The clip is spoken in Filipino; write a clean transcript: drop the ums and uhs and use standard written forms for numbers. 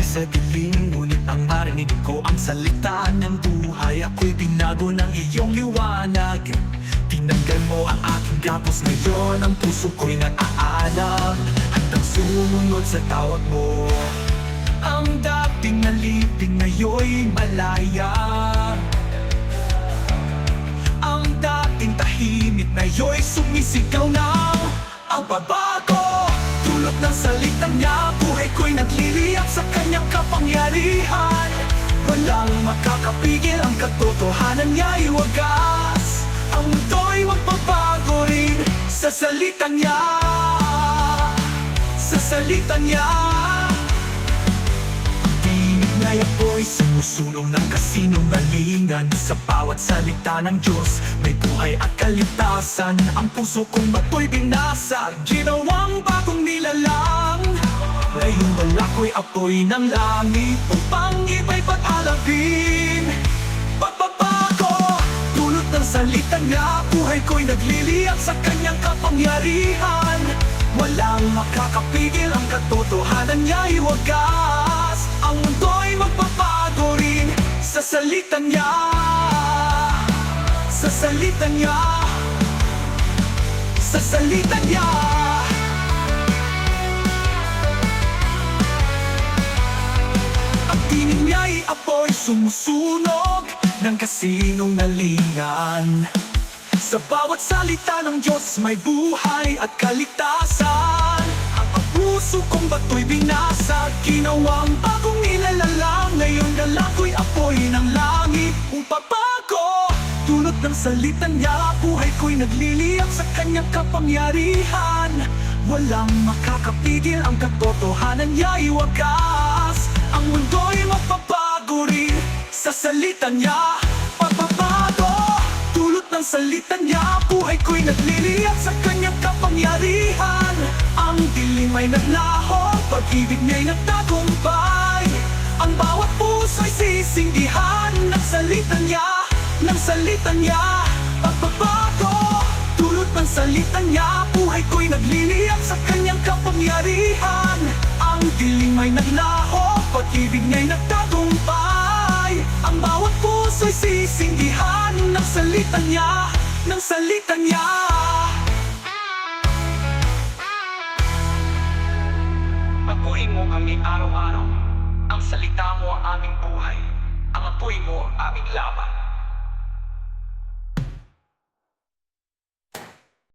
sa dilim, ngunit ang marinig ko ang salita ng buhay. Ako'y binago ng iyong liwanag. Tinanggal mo ang aking gapos, ngayon ang puso ko'y nag-aalam, handang sumunod sa tawag mo. Ang dating naliping ngayon'y malaya, ang dating tahimik ngayon'y sumisigaw na. Ang pagbabago, dulot ng salitang niya, buhay ko'y nagliliyak sa kanyang kapangyarihan. Walang makakapigil, ang katotohanan niya'y wagas. Ang mundo'y magbabago rin sa salita niya, sa salita niya. Ngayon po'y sumusulong ng kasinungalingan. Sa bawat salita ng Diyos may buhay at kaligtasan. Ang puso kong bato'y binasag, ginawang bagong nilalang. Ngayon wala ko'y apoy ng langit upang iba'y pag-alabin. Pagbabago, dulot ng salita niya, buhay ko'y nagliliyak sa kanyang kapangyarihan. Walang makakapigil, ang katotohanan niya'y wagas. Ang mundo'y magbabago rin sa salita niya, sa salita niya, sa salita niya. Ang tinig niya'y apoy sumusunog ng kasinungalingan. Sa bawat salita ng Diyos may buhay at kaligtasan. Ang puso kong bato'y binasag, ginawang bagong nilalang. Ngayon dala ko'y apoy ng langit. Kung pagbago, dulot ng salita niya, buhay ko'y nagliliyak sa kanyang kapangyarihan. Walang makakapigil, ang katotohanan niya'y wagas. Ang mundo'y magbabago rin sa salita niya. Pagbabago, dulot ng salita niya, buhay ko'y nagliliyak sa kanyang kapangyarihan. Ang dilim ay naglaho, pag-ibig niya'y nagtagumpay. Ang bawat puso'y sisindihan ng salita niya, ng salita niya. Pagbabago, dulot ng salita niya, buhay ko'y nagliliyak sa kanyang kapangyarihan. Ang dilim ay naglaho, pag-ibig niya'y nagtagumpay. Ang bawat puso'y sisindihan ng salita niya, ng salita niya. Apoy mo kami araw-araw, ang salita mo ang aming buhay, ang apoy mo ang aming laban.